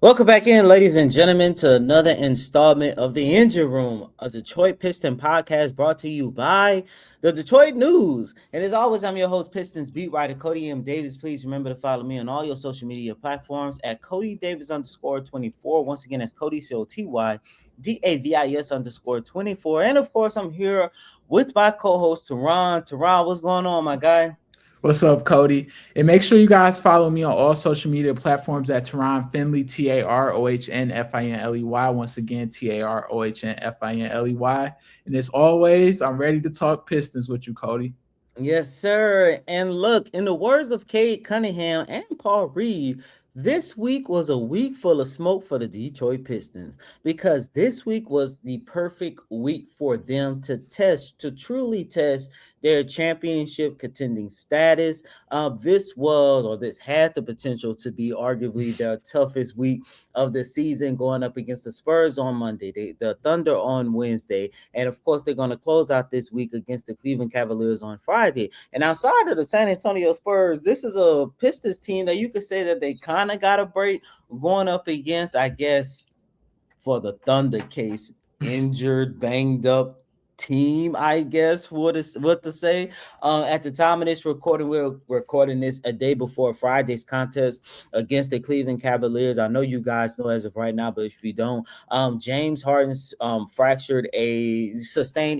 Welcome back in, ladies and gentlemen, to another installment of the Engine Room, a Detroit Piston podcast brought to you by the Detroit News. And as always, I'm your host, Pistons beat writer Cody M. Davis. Please remember to follow me on all your social media platforms at Cody Davis _24. Once again, that's Cody COTY DAVIS _24. And of course, I'm here with my co-host Teron. Teron, what's going on, my guy? What's up, Cody? And make sure you guys follow me on all social media platforms at Teron Finley, TAROHNFINLEY. Once again, TAROHNFINLEY. And as always, I'm ready to talk Pistons with you, Cody. Yes, sir. And look, in the words of Cade Cunningham and Paul Reed, this week was a week full of smoke for the Detroit Pistons because this week was the perfect week for them to truly test their championship contending status. This had the potential to be arguably their toughest week of the season, going up against the Spurs on Monday, the Thunder on Wednesday, and of course, they're going to close out this week against the Cleveland Cavaliers on Friday. And outside of the San Antonio Spurs, this is a Pistons team that you could say that they kind of got a break going up against, I guess, for the Thunder case, injured, banged up team, I guess what to say. At the time of this recording, we're recording this a day before Friday's contest against the Cleveland Cavaliers. I know you guys know as of right now, but if you don't, James Harden sustained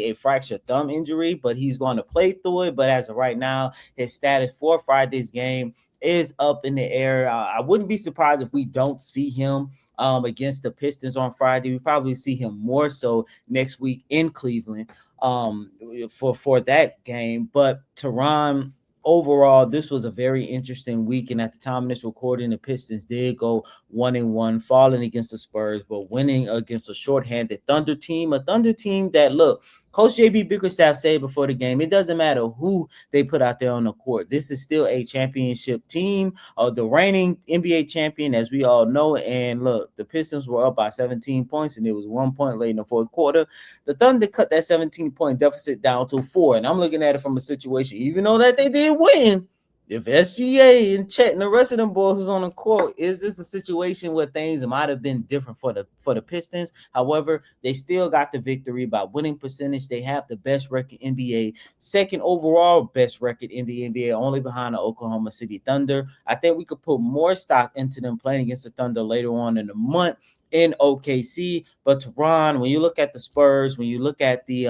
a fractured thumb injury, but he's going to play through it. But as of right now, his status for Friday's game is up in the air. I wouldn't be surprised if we don't see him against the Pistons on Friday. We probably see him more so next week in Cleveland for that game. But Teron, overall, this was a very interesting week. And at the time of this recording, the Pistons did go 1-1, falling against the Spurs, but winning against a shorthanded Thunder team, a Thunder team that, look, Coach JB Bickerstaff said before the game, it doesn't matter who they put out there on the court. This is still a championship team, the reigning NBA champion, as we all know. And look, the Pistons were up by 17 points, and it was 1 point late in the fourth quarter. The Thunder cut that 17-point deficit down to 4. And I'm looking at it from a situation, even though that they did win, if SGA and Chet and the rest of them boys was on the court, is this a situation where things might have been different for the Pistons? However, they still got the victory by winning percentage. They have the best record in NBA, second overall best record in the NBA, only behind the Oklahoma City Thunder. I think we could put more stock into them playing against the Thunder later on in the month in OKC. But Teron, when you look at the Spurs, when you look at the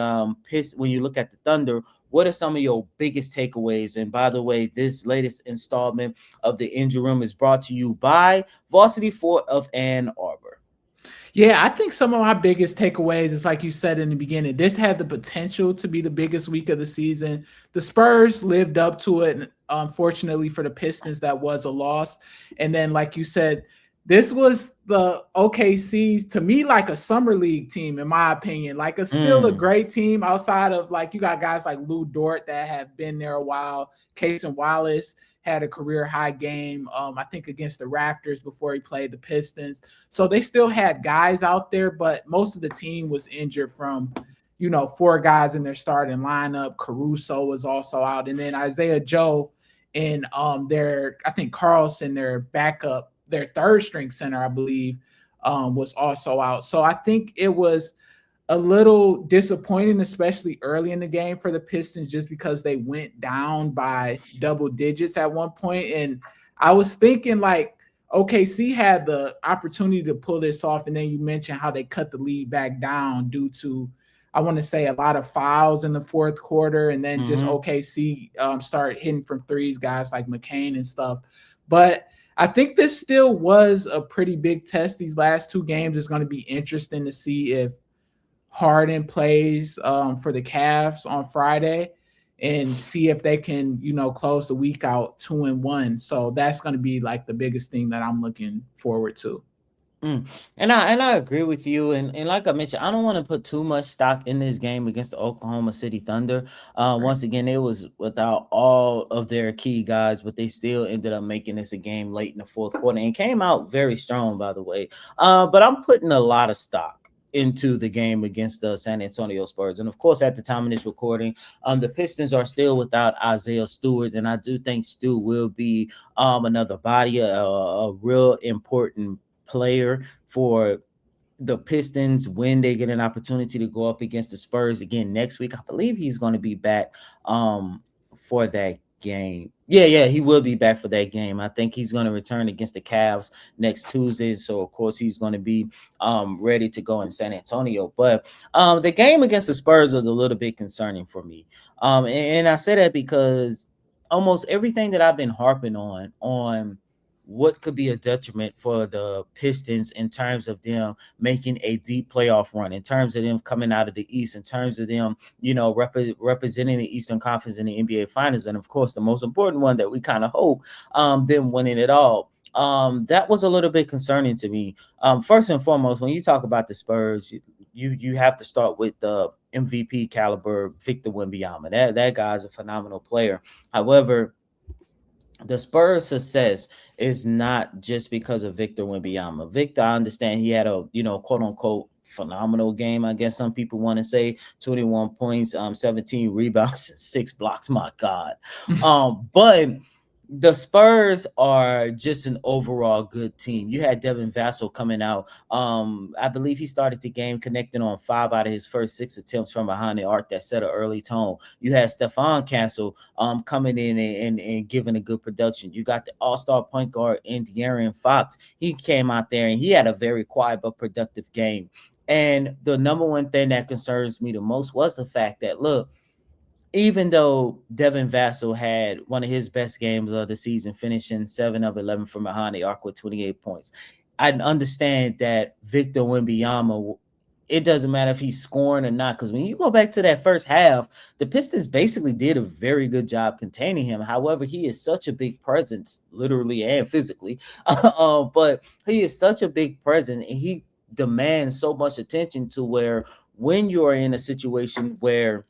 when you look at the Thunder, what are some of your biggest takeaways? And by the way, this latest installment of the Injury Room is brought to you by Varsity Fort of Ann Arbor. Yeah, I think some of my biggest takeaways is like you said in the beginning, this had the potential to be the biggest week of the season. The Spurs lived up to it. And unfortunately for the Pistons, that was a loss. And then, like you said, this was the OKC, to me, like a summer league team, in my opinion. Like, it's still a great team outside of, like, you got guys like Lou Dort that have been there a while. Cason Wallace had a career high game, I think, against the Raptors before he played the Pistons. So they still had guys out there, but most of the team was injured from, 4 guys in their starting lineup. Caruso was also out. And then Isaiah Joe and I think Carlson, their backup, their third string center, I believe, was also out. So I think it was a little disappointing, especially early in the game for the Pistons, just because they went down by double digits at one point. And I was thinking, like, OKC had the opportunity to pull this off. And then you mentioned how they cut the lead back down due to, I want to say, a lot of fouls in the fourth quarter. And then just OKC started hitting from threes, guys like McCain and stuff. But I think this still was a pretty big test. These last 2 games is going to be interesting to see if Harden plays for the Cavs on Friday and see if they can, close the week out 2-1. So that's going to be like the biggest thing that I'm looking forward to. And I agree with you. And like I mentioned, I don't want to put too much stock in this game against the Oklahoma City Thunder. Once again, it was without all of their key guys, but they still ended up making this a game late in the fourth quarter and came out very strong, by the way. But I'm putting a lot of stock into the game against the San Antonio Spurs. And of course, at the time of this recording, the Pistons are still without Isaiah Stewart. And I do think Stu will be another body, a real important player for the Pistons when they get an opportunity to go up against the Spurs again next week. I believe he's going to be back for that game. Yeah, he will be back for that game. I think he's going to return against the Cavs next Tuesday. So of course he's going to be ready to go in San Antonio. But the game against the Spurs was a little bit concerning for me. And I say that because almost everything that I've been harping on what could be a detriment for the Pistons in terms of them making a deep playoff run, in terms of them coming out of the East, in terms of them, representing the Eastern Conference in the NBA Finals, and of course, the most important one that we kind of hope, them winning it all. That was a little bit concerning to me. First and foremost, when you talk about the Spurs, you have to start with the MVP caliber Victor Wembanyama. That guy's a phenomenal player. However, the Spurs' success is not just because of Victor Wembanyama. Victor, I understand he had a quote unquote phenomenal game. I guess some people want to say 21 points, 17 rebounds, 6 blocks. My God, but the Spurs are just an overall good team. You had Devin Vassell coming out. I believe he started the game connecting on 5 out of his first 6 attempts from behind the arc that set an early tone. You had Stephon Castle coming in and giving a good production. You got the all-star point guard in De'Aaron Fox. He came out there and he had a very quiet but productive game. And the number one thing that concerns me the most was the fact that, look, even though Devin Vassell had one of his best games of the season, finishing 7 of 11 from behind the arc with 28 points, I understand that Victor Wembanyama, it doesn't matter if he's scoring or not, because when you go back to that first half, the Pistons basically did a very good job containing him. However, he is such a big presence, literally and physically, but he is such a big presence, and he demands so much attention to where when you are in a situation where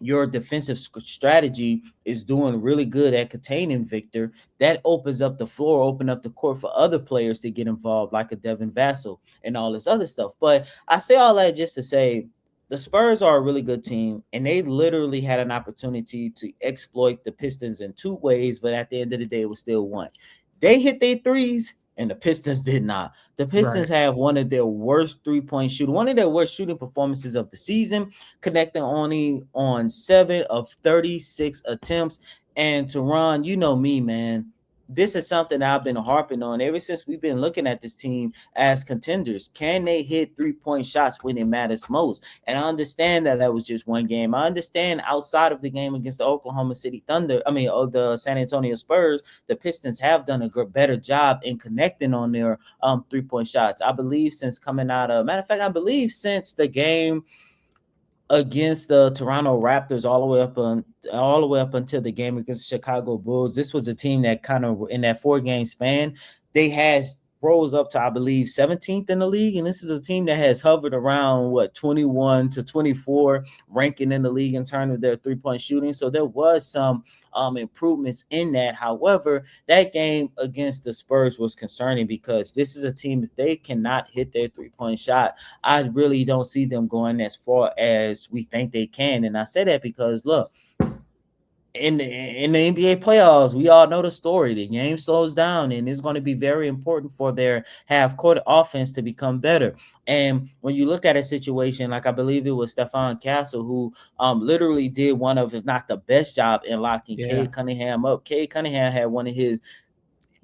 your defensive strategy is doing really good at containing Victor, that opens up the floor, open up the court for other players to get involved, like a Devin Vassell and all this other stuff. But I say all that just to say the Spurs are a really good team, and they literally had an opportunity to exploit the Pistons in 2 ways, but at the end of the day, it was still one. They hit their threes, and the Pistons did not. The Pistons have one of their worst 3-point shooting, one of their worst shooting performances of the season, connecting only on 7 of 36 attempts. And Teron, you know me, man. This is something I've been harping on ever since we've been looking at this team as contenders. Can they hit 3-point shots when it matters most? And I understand that was just one game. I understand outside of the game against the Oklahoma City Thunder, the San Antonio Spurs, the Pistons have done a better job in connecting on their 3-point shots. I believe since coming out of, matter of fact, I believe since the game against the Toronto Raptors all the way up until the game against the Chicago Bulls, this was a team that kind of in that 4-game span, they had rose up to, I believe, 17th in the league. And this is a team that has hovered around 21 to 24 ranking in the league in terms of their 3-point shooting. So there was some improvements in that. However, that game against the Spurs was concerning because this is a team, if they cannot hit their 3-point shot, I really don't see them going as far as we think they can. And I say that because, look, in the NBA playoffs, we all know the story. The game slows down, and it's going to be very important for their half-court offense to become better. And when you look at a situation like, I believe it was Stephon Castle, who literally did one of, if not the best job in locking Cade Cunningham up. Cade Cunningham had one of his,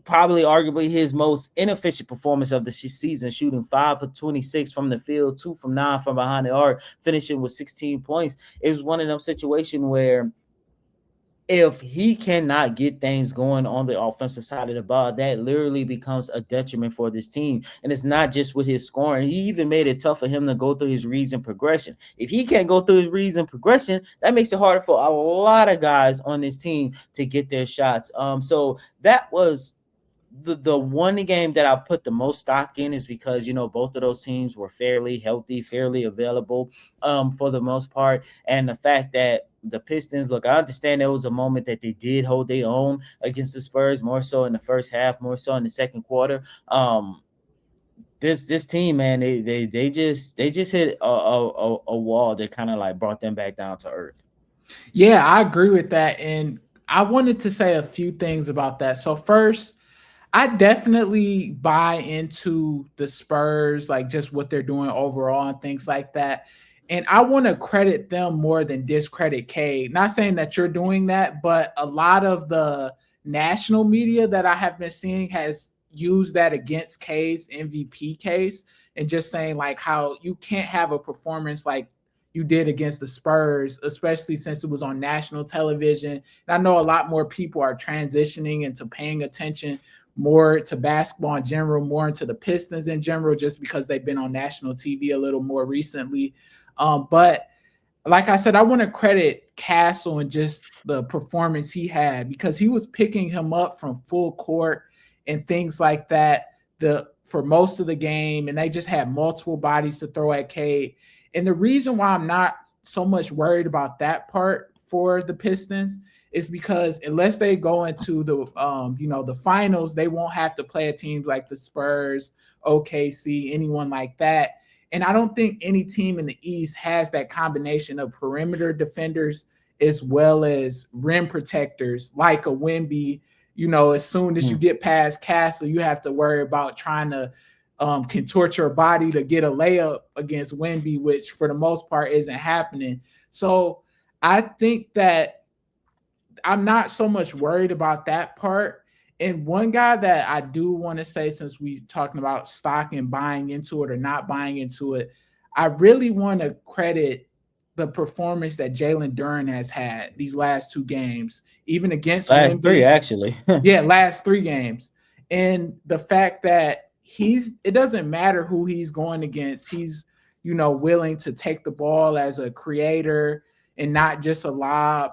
probably arguably his most inefficient performance of the season, shooting 5 of 26 from the field, 2 from 9 from behind the arc, finishing with 16 points. It was one of them situations where if he cannot get things going on the offensive side of the ball, that literally becomes a detriment for this team. And it's not just with his scoring. He even made it tough for him to go through his reads and progression. If he can't go through his reads and progression, that makes it harder for a lot of guys on this team to get their shots. So that was the one game that I put the most stock in, is because both of those teams were fairly healthy, fairly available for the most part. And the fact that the Pistons, look, I understand there was a moment that they did hold their own against the Spurs, more so in the first half, more so in the second quarter. This team, man, they just hit a wall that kind of like brought them back down to earth. Yeah, I agree with that. And I wanted to say a few things about that. So first, I definitely buy into the Spurs, like just what they're doing overall and things like that. And I want to credit them more than discredit Cade. Not saying that you're doing that, but a lot of the national media that I have been seeing has used that against Cade's MVP case and just saying like how you can't have a performance like you did against the Spurs, especially since it was on national television. And I know a lot more people are transitioning into paying attention more to basketball in general, more into the Pistons in general, just because they've been on national TV a little more recently. But like I said, I want to credit Castle and just the performance he had because he was picking him up from full court and things like that for most of the game, and they just had multiple bodies to throw at Cade. And the reason why I'm not so much worried about that part for the Pistons is because unless they go into the the finals, they won't have to play a teams like the Spurs, OKC, anyone like that. And I don't think any team in the East has that combination of perimeter defenders as well as rim protectors like a Wemby. As soon as you get past Castle, you have to worry about trying to contort your body to get a layup against Wemby, which for the most part isn't happening. So I think that I'm not so much worried about that part. And one guy that I do want to say, since we talking about stock and buying into it or not buying into it, I really want to credit the performance that Jalen Duren has had these last two games, even against Last three, Wemby. actually. Yeah, last three games. And the fact that it doesn't matter who he's going against. He's, willing to take the ball as a creator and not just a lob,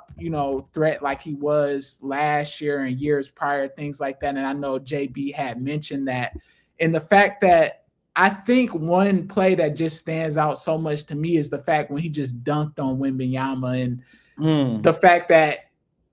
threat like he was last year and years prior, things like that. And I know JB had mentioned that. And the fact that I think one play that just stands out so much to me is the fact when he just dunked on Wembanyama and the fact that,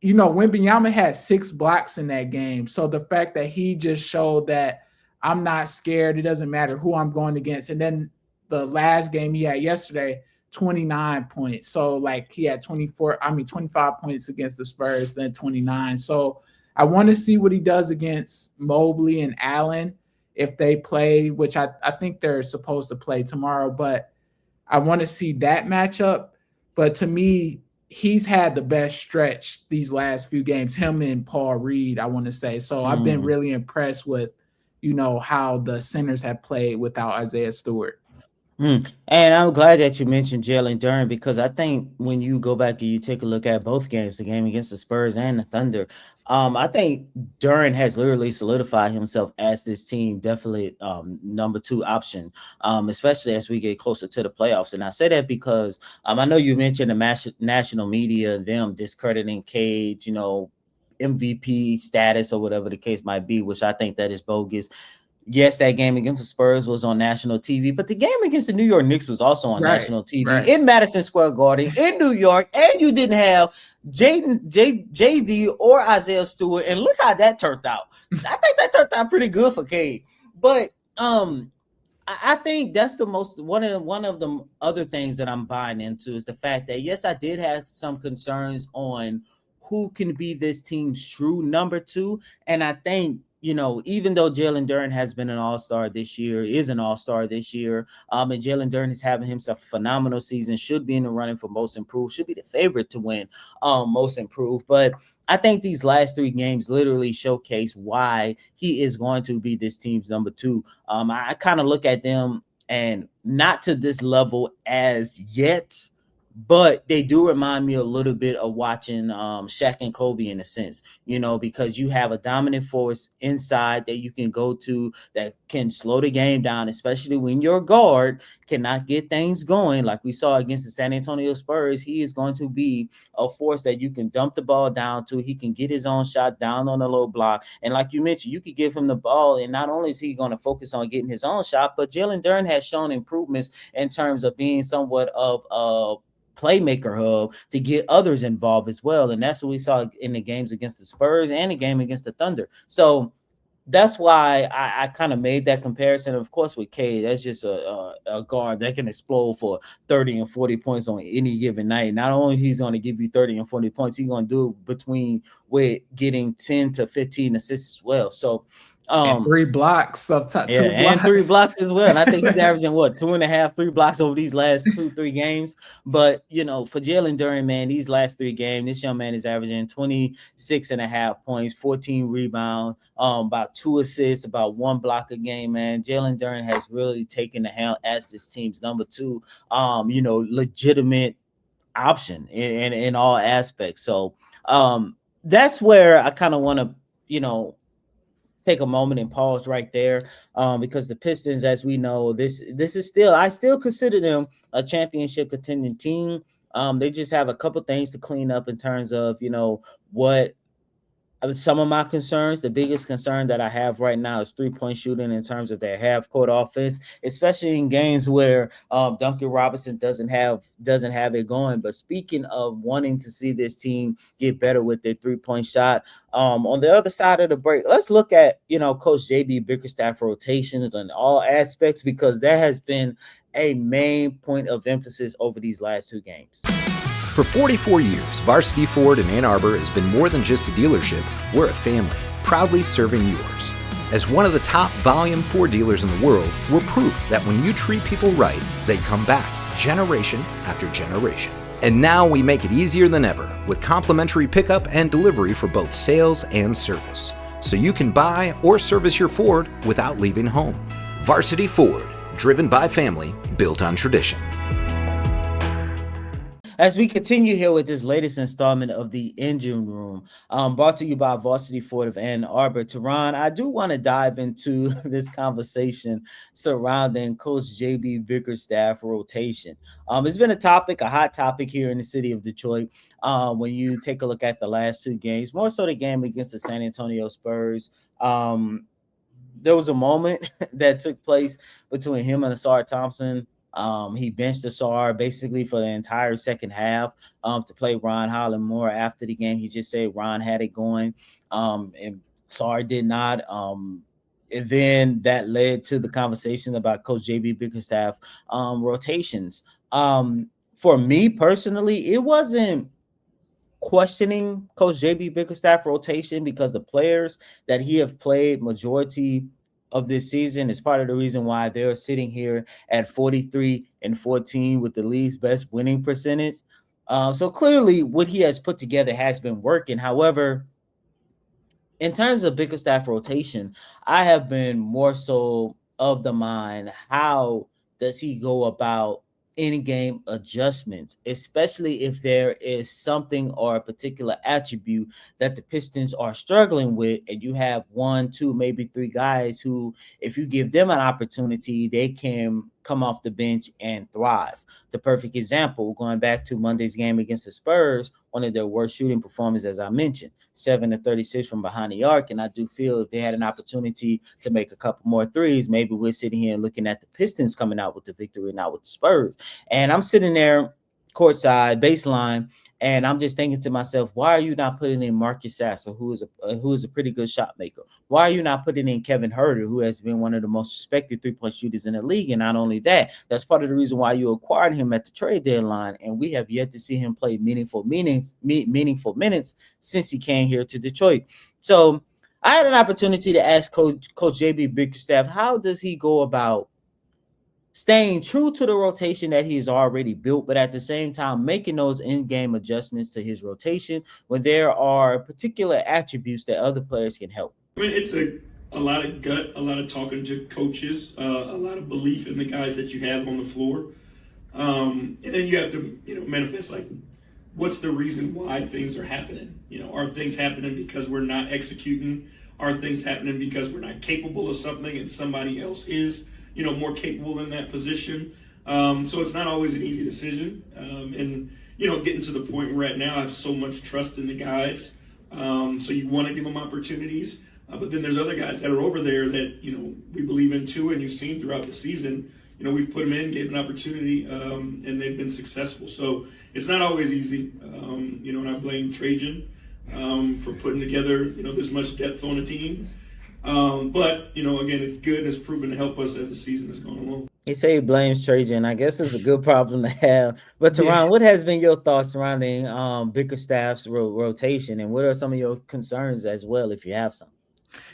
Wembanyama had 6 blocks in that game. So the fact that he just showed that I'm not scared, it doesn't matter who I'm going against. And then the last game he had yesterday, 29 points. So like he had 25 points against the Spurs, then 29. So I want to see what he does against Mobley and Allen if they play, which I think they're supposed to play tomorrow, but I want to see that matchup. But to me, he's had the best stretch these last few games, him and Paul Reed, I want to say. So I've been really impressed with, how the centers have played without Isaiah Stewart. And I'm glad that you mentioned Jalen Duren because I think when you go back and you take a look at both games, the game against the Spurs and the Thunder, I think Duren has literally solidified himself as this team definitely number 2 option, especially as we get closer to the playoffs. And I say that because I know you mentioned the national media, them discrediting Cade, MVP status or whatever the case might be, which I think that is bogus. Yes, that game against the Spurs was on national TV, but the game against the New York Knicks was also on national TV in Madison Square Garden in New York, and you didn't have JD or Isaiah Stewart, and look how that turned out. I think that turned out pretty good for Cade, but I think that's one of the other things that I'm buying into is the fact that yes, I did have some concerns on who can be this team's true number 2, and I think even though Jalen Duren has been an all-star this year, and Jalen Duren is having himself a phenomenal season, should be in the running for most improved, should be the favorite to win most improved. But I think these last 3 games literally showcase why he is going to be this team's number 2. I kind of look at them and not to this level as yet, but they do remind me a little bit of watching Shaq and Kobe in a sense, because you have a dominant force inside that you can go to that can slow the game down, especially when your guard cannot get things going. Like we saw against the San Antonio Spurs, he is going to be a force that you can dump the ball down to. He can get his own shots down on the low block. And like you mentioned, you could give him the ball, and not only is he going to focus on getting his own shot, but Jalen Duren has shown improvements in terms of being somewhat of a playmaker hub to get others involved as well. And that's what we saw in the games against the Spurs and the game against the Thunder. So that's why I kind of made that comparison. Of course, with Cade, that's just a guard that can explode for 30 and 40 points on any given night. Not only he's going to give you 30 and 40 points, he's going to do between with getting 10 to 15 assists as well. So And 3 blocks, sometimes Yeah, 2 and blocks. 3 blocks as well. And I think he's averaging what 2.5, 3 blocks over these last 2, 3 games. But for Jalen Duren, man, these last 3 games, this young man is averaging 26.5 points, 14 rebounds, about 2 assists, about 1 block a game, man. Jalen Duren has really taken the helm as this team's number 2, legitimate option in all aspects. So that's where I kind of want to, take a moment and pause right there, because the Pistons, as we know, this is still, I still consider them a championship contending team. They just have a couple things to clean up in terms of what some of my concerns. The biggest concern that I have right now is 3-point shooting in terms of their half court offense, especially in games where Duncan Robinson doesn't have it going. But speaking of wanting to see this team get better with their 3-point shot, on the other side of the break, let's look at Coach JB Bickerstaff rotations on all aspects, because that has been a main point of emphasis over these last 2 games. For 44 years, Varsity Ford in Ann Arbor has been more than just a dealership. We're a family, proudly serving yours. As one of the top volume Ford dealers in the world, we're proof that when you treat people right, they come back, generation after generation. And now we make it easier than ever with complimentary pickup and delivery for both sales and service. So you can buy or service your Ford without leaving home. Varsity Ford, driven by family, built on tradition. As we continue here with this latest installment of the Engine Room, brought to you by Varsity Ford of Ann Arbor. Teron, I do want to dive into this conversation surrounding Coach JB Bickerstaff rotation. It's been a hot topic here in the city of Detroit. When you take a look at the last 2 games, more so the game against the San Antonio Spurs, there was a moment that took place between him and Ausar Thompson. He benched Ausar basically for the entire second half to play Ron Holland more. After the game, he just said Ron had it going, and Ausar did not. And then that led to the conversation about Coach JB Bickerstaff rotations. For me personally, it wasn't questioning Coach JB Bickerstaff rotation, because the players that he have played majority of this season is part of the reason why they're sitting here at 43-14 with the league's best winning percentage. So clearly what he has put together has been working. However, in terms of Bickerstaff rotation, I have been more so of the mind, how does he go about in-game adjustments, especially if there is something or a particular attribute that the Pistons are struggling with, and you have 1, 2, maybe 3 guys who, if you give them an opportunity, they can come off the bench and thrive. The perfect example, going back to Monday's game against the Spurs, one of their worst shooting performances, as I mentioned, 7-36 from behind the arc. And I do feel if they had an opportunity to make a couple more threes, maybe we're sitting here looking at the Pistons coming out with the victory, not with the Spurs. And I'm sitting there courtside, baseline, and I'm just thinking to myself, why are you not putting in Marcus Sasser, who is a pretty good shot maker? Why are you not putting in Kevin Huerter, who has been one of the most respected 3-point shooters in the league? And not only that, that's part of the reason why you acquired him at the trade deadline, and we have yet to see him play meaningful minutes since he came here to Detroit. So I had an opportunity to ask Coach JB Bickerstaff, how does he go about staying true to the rotation that he's already built, but at the same time making those in-game adjustments to his rotation when there are particular attributes that other players can help? I mean, it's a lot of gut, a lot of talking to coaches, a lot of belief in the guys that you have on the floor. And then you have to, manifest, like, what's the reason why things are happening? Are things happening because we're not executing? Are things happening because we're not capable of something and somebody else is, more capable in that position? So it's not always an easy decision. And, getting to the point we're at now, I have so much trust in the guys. So you want to give them opportunities. But then there's other guys that are over there that, we believe in too, and you've seen throughout the season. We've put them in, gave an opportunity, and they've been successful. So it's not always easy, and I blame Trajan for putting together, this much depth on a team. But, again, it's good and it's proven to help us as the season has gone along. He say he blames Trajan. I guess it's a good problem to have. But Teron, what has been your thoughts surrounding Bickerstaff's rotation, and what are some of your concerns as well, if you have some?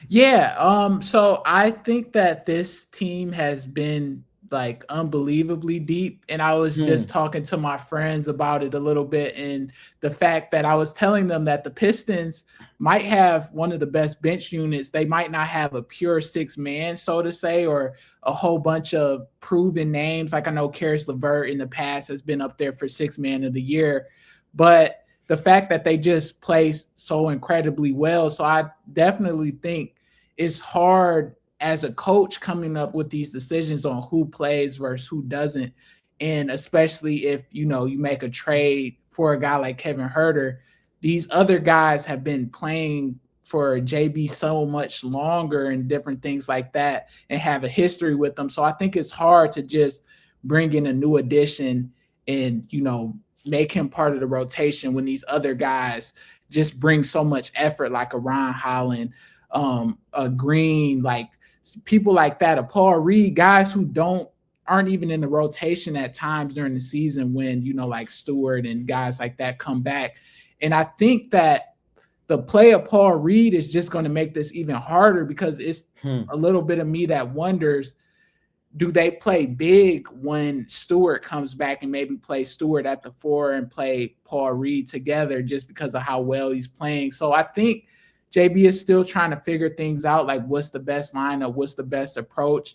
Yeah, so I think that this team has been like unbelievably deep. And I was just Hmm. talking to my friends about it a little bit, and the fact that I was telling them that the Pistons might have one of the best bench units. They might not have a pure six man, so to say, or a whole bunch of proven names. Like I know Karis LeVert in the past has been up there for six man of the year, but the fact that they just play so incredibly well. So I definitely think it's hard as a coach coming up with these decisions on who plays versus who doesn't. And especially if you make a trade for a guy like Kevin Herter, these other guys have been playing for JB so much longer and different things like that and have a history with them. So I think it's hard to just bring in a new addition and make him part of the rotation when these other guys just bring so much effort, like a Ron Holland, a Green, like people like that, a Paul Reed, guys who aren't even in the rotation at times during the season when like Stewart and guys like that come back. And I think that the play of Paul Reed is just going to make this even harder, because it's Hmm. a little bit of me that wonders, do they play big when Stewart comes back and maybe play Stewart at the four and play Paul Reed together just because of how well he's playing? So I think JB is still trying to figure things out, like what's the best lineup, what's the best approach.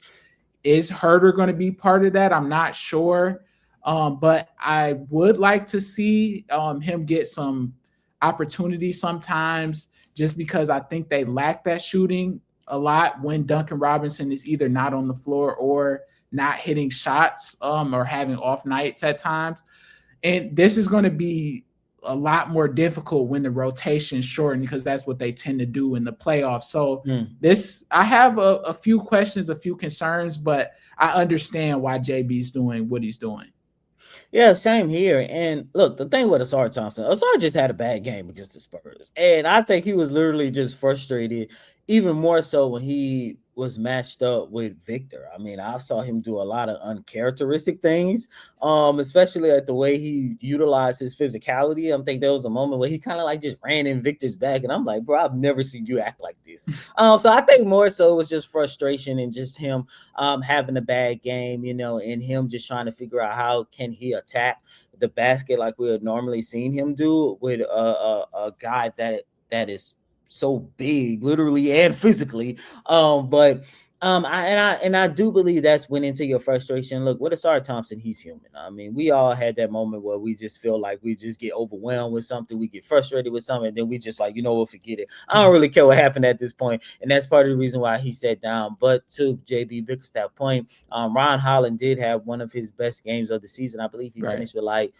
Is Herter going to be part of that? I'm not sure. But I would like to see him get some opportunity sometimes, just because I think they lack that shooting a lot when Duncan Robinson is either not on the floor or not hitting shots, or having off nights at times. And this is going to be a lot more difficult when the rotation shortened, because that's what they tend to do in the playoffs. So Hmm. I have a few questions, a few concerns, but I understand why JB's doing what he's doing. Yeah, same here. And look, the thing with Asar Thompson, Asar just had a bad game against the Spurs. And I think he was literally just frustrated, even more so when he was matched up with Victor. I mean, I saw him do a lot of uncharacteristic things, especially at the way he utilized his physicality. I think there was a moment where he kind of like just ran in Victor's back, and I'm like, bro, I've never seen you act like this. So I think more so it was just frustration and just him having a bad game, and him just trying to figure out how can he attack the basket like we had normally seen him do with a guy that is so big, literally and physically. But I do believe that's went into your frustration. Look, with Asar Thompson, he's human. I mean, we all had that moment where we just feel like we just get overwhelmed with something, we get frustrated with something, and then we just like, we'll forget it. I don't really care what happened at this point, and that's part of the reason why he sat down. But to JB Bickerstaff point, Ron Holland did have one of his best games of the season. I believe he Right. finished with like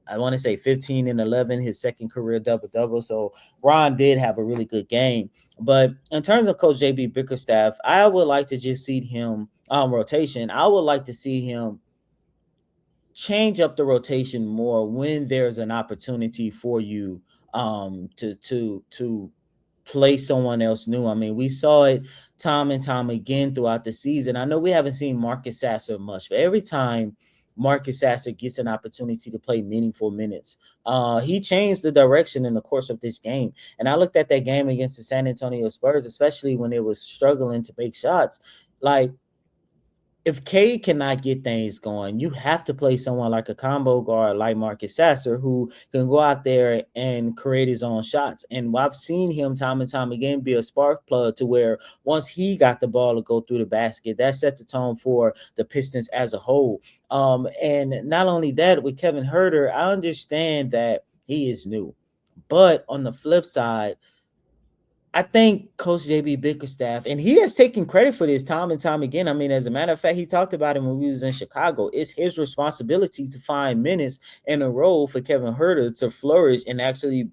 I want to say 15 and 11, his second career double-double. So Ron did have a really good game. But in terms of Coach JB Bickerstaff, I would like to just see him rotation. I would like to see him change up the rotation more when there's an opportunity for you to play someone else new. I mean, we saw it time and time again throughout the season. I know we haven't seen Marcus Sasser much, but every time Marcus Sasser gets an opportunity to play meaningful minutes, he changed the direction in the course of this game. And I looked at that game against the San Antonio Spurs, especially when it was struggling to make shots. Like, if Cade cannot get things going, you have to play someone like a combo guard like Marcus Sasser, who can go out there and create his own shots. And I've seen him time and time again be a spark plug to where once he got the ball to go through the basket, that set the tone for the Pistons as a whole. And not only that, with Kevin Herter, I understand that he is new. But on the flip side, I think Coach JB Bickerstaff, and he has taken credit for this time and time again. I mean, as a matter of fact, he talked about it when we was in Chicago. It's his responsibility to find minutes in a role for Kevin Herter to flourish and actually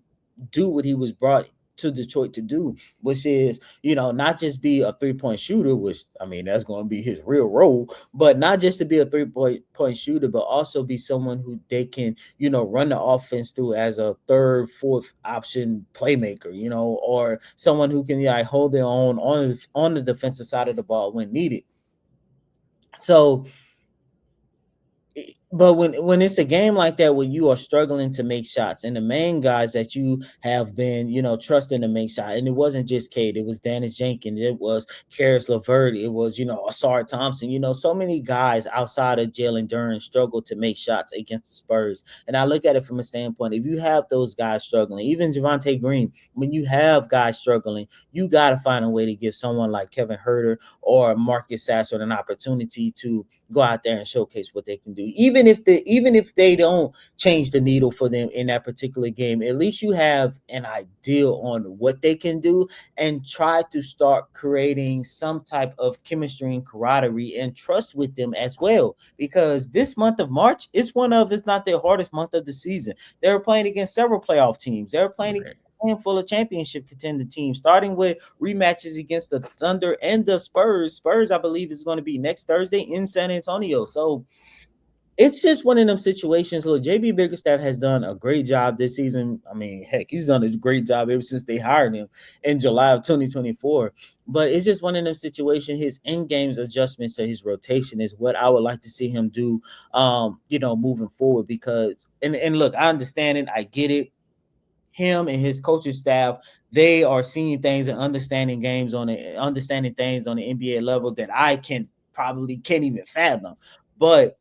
do what he was brought to Detroit to do, which is, not just be a three-point shooter, which, I mean, that's going to be his real role, but not just to be a three-point shooter, but also be someone who they can, run the offense through as a third, fourth option playmaker, or someone who can like hold their own on the defensive side of the ball when needed. So But when it's a game like that where you are struggling to make shots, and the main guys that you have been, trusting to make shot, and it wasn't just Cade, it was Dennis Jenkins, it was Karis LeVert, it was, Asar Thompson, so many guys outside of Jalen Duren struggle to make shots against the Spurs. And I look at it from a standpoint, if you have those guys struggling, even Javonte Green, when you have guys struggling, you got to find a way to give someone like Kevin Herter or Marcus Sasser an opportunity to go out there and showcase what they can do. Even if they don't change the needle for them in that particular game, at least you have an idea on what they can do, and try to start creating some type of chemistry and camaraderie and trust with them as well. Because this month of March is one of, if not the hardest month of the season. They were playing against several playoff teams. They were playing against handful of championship contender teams, starting with rematches against the Thunder and the Spurs. Spurs, I believe, is going to be next Thursday in San Antonio. So it's just one of them situations. Look, JB Bickerstaff has done a great job this season. I mean, heck, he's done a great job ever since they hired him in July of 2024. But it's just one of them situations. His in-games adjustments to his rotation is what I would like to see him do, moving forward. Because, and look, I understand it. I get it. Him and his coaching staff, they are seeing things and understanding things on the NBA level that I can't even fathom. But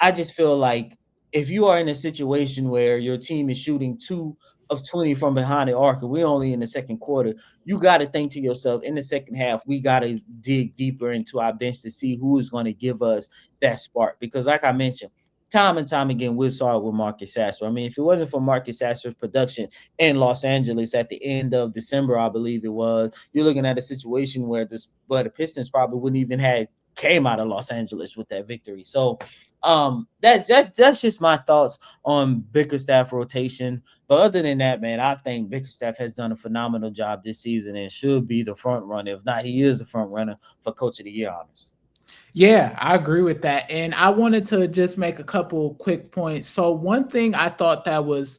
I just feel like if you are in a situation where your team is shooting 2 of 20 from behind the arc, and we're only in the second quarter, you got to think to yourself, in the second half, we got to dig deeper into our bench to see who is going to give us that spark. Because like I mentioned, time and time again, we saw it with Marcus Sasser. I mean, if it wasn't for Marcus Sasser's production in Los Angeles at the end of December, I believe it was, you're looking at a situation where the Pistons probably wouldn't even have came out of Los Angeles with that victory. So that's just my thoughts on Bickerstaff rotation. But other than that, man, I think Bickerstaff has done a phenomenal job this season and should be the front runner. If not, he is the front runner for Coach of the Year honors. Yeah, I agree with that. And I wanted to just make a couple quick points. So one thing I thought that was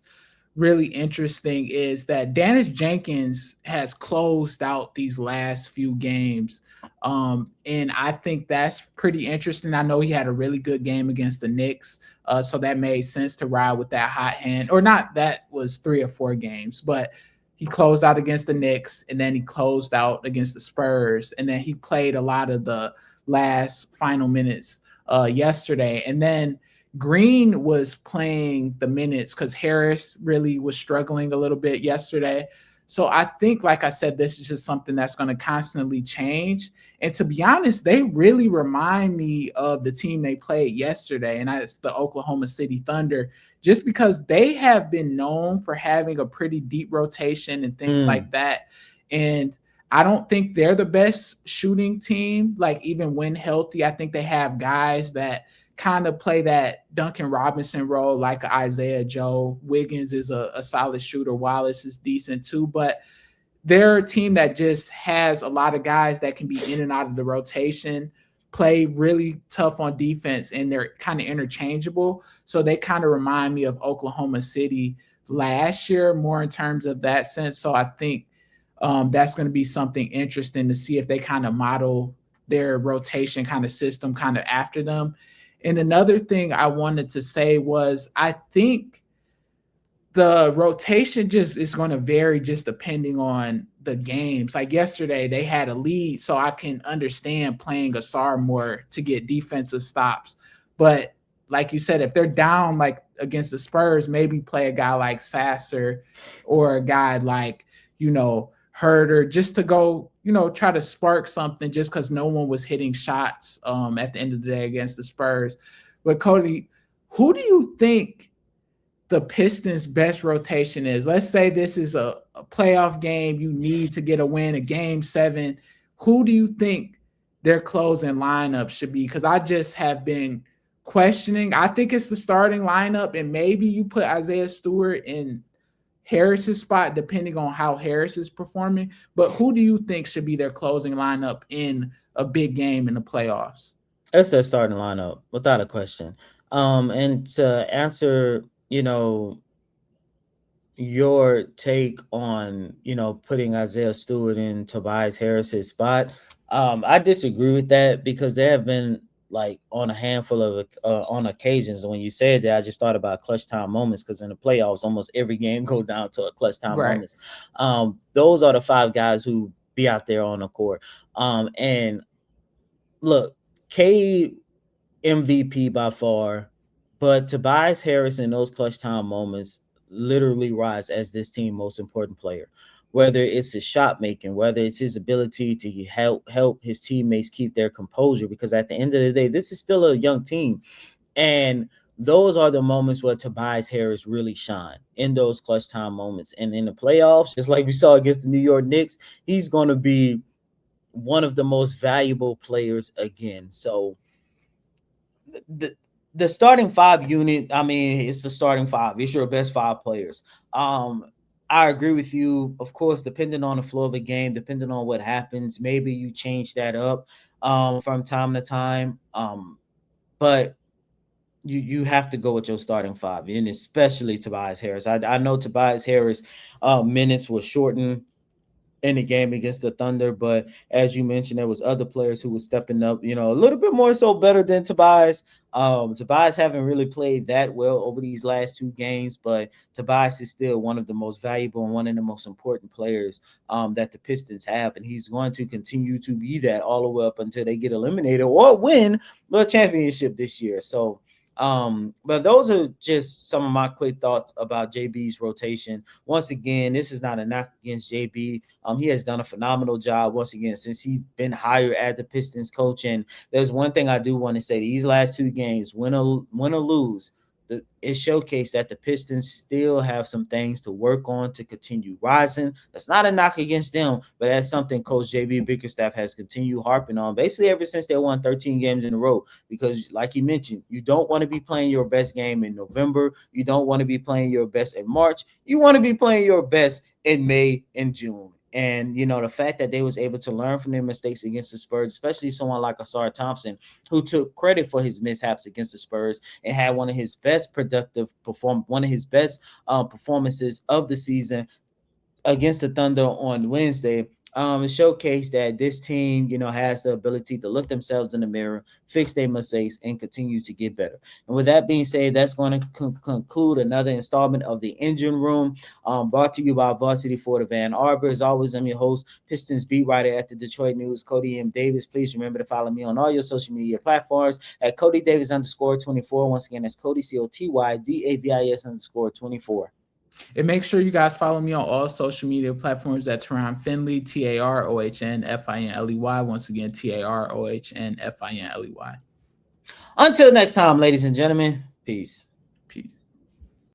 really interesting is that Dennis Jenkins has closed out these last few games. And I think that's pretty interesting. I know he had a really good game against the Knicks. So that made sense to ride with that hot hand. Or not, that was 3 or 4 games, but he closed out against the Knicks, and then he closed out against the Spurs, and then he played a lot of the last final minutes yesterday. And then Green was playing the minutes because Harris really was struggling a little bit yesterday. So I think, like I said, this is just something that's going to constantly change. And to be honest, they really remind me of the team they played yesterday, and that's the Oklahoma City Thunder, just because they have been known for having a pretty deep rotation and things like that. And I don't think they're the best shooting team, like even when healthy. I think they have guys that kind of play that Duncan Robinson role, like Isaiah Joe. Wiggins is a solid shooter. Wallace is decent too, but they're a team that just has a lot of guys that can be in and out of the rotation, play really tough on defense, and they're kind of interchangeable. So they kind of remind me of Oklahoma City last year, more in terms of that sense. So I think that's going to be something interesting to see if they kind of model their rotation kind of system kind of after them. And another thing I wanted to say was I think the rotation just is going to vary just depending on the games. Like yesterday, they had a lead, so I can understand playing Asar more to get defensive stops. But like you said, if they're down like against the Spurs, maybe play a guy like Sasser or a guy like, Herter, just to go, try to spark something, just because no one was hitting shots at the end of the day against the Spurs. But Cody, who do you think the Pistons' best rotation is? Let's say this is a playoff game. You need to get a win, a game 7. Who do you think their closing lineup should be? Because I just have been questioning. I think it's the starting lineup, and maybe you put Isaiah Stewart in Harris's spot, depending on how Harris is performing. But who do you think should be their closing lineup in a big game in the playoffs? It's their starting lineup, without a question. And to answer, your take on, putting Isaiah Stewart in Tobias Harris's spot, I disagree with that, because there have been like on a handful of on occasions. When you said that, I just thought about clutch time moments, because in the playoffs, almost every game go down to a clutch time Right. moments. Those are the 5 guys who be out there on the court. And look, K MVP by far, but Tobias Harris in those clutch time moments literally rise as this team most important player. Whether it's his shot making, whether it's his ability to help his teammates keep their composure, because at the end of the day, this is still a young team, and those are the moments where Tobias Harris really shine, in those clutch time moments. And in the playoffs, just like we saw against the New York Knicks, he's going to be one of the most valuable players again. So the starting 5 unit, I mean, it's the starting 5. It's your best 5 players. I agree with you. Of course, depending on the flow of the game, depending on what happens, maybe you change that up from time to time. But you have to go with your starting 5, and especially Tobias Harris. I know Tobias Harris minutes were shortened in the game against the Thunder, but as you mentioned, there was other players who were stepping up, a little bit more so better than Tobias. Tobias haven't really played that well over these last 2 games, but Tobias is still one of the most valuable and one of the most important players that the Pistons have, and he's going to continue to be that all the way up until they get eliminated or win the championship this year. So but those are just some of my quick thoughts about JB's rotation. Once again, this is not a knock against JB. He has done a phenomenal job once again since he's been hired as the Pistons coach. And there's one thing I do want to say: these last 2 games, win or lose, it showcased that the Pistons still have some things to work on to continue rising. That's not a knock against them, but that's something Coach JB Bickerstaff has continued harping on basically ever since they won 13 games in a row. Because like you mentioned, you don't want to be playing your best game in November. You don't want to be playing your best in March. You want to be playing your best in May and June. And, the fact that they was able to learn from their mistakes against the Spurs, especially someone like Ausar Thompson, who took credit for his mishaps against the Spurs and had one of his best performances of the season against the Thunder on Wednesday. It showcased that this team, has the ability to look themselves in the mirror, fix their mistakes, and continue to get better. And with that being said, that's going to conclude another installment of the Engine Room, brought to you by Varsity Ford of Ann Arbor. As always, I'm your host, Pistons beat writer at the Detroit News, Cody M. Davis. Please remember to follow me on all your social media platforms at Cody Davis _24. Once again, that's Cody COTYDAVIS _24. And make sure you guys follow me on all social media platforms at Teron Finley, TAROHNFINLEY. Once again, TAROHNFINLEY. Until next time, ladies and gentlemen, peace.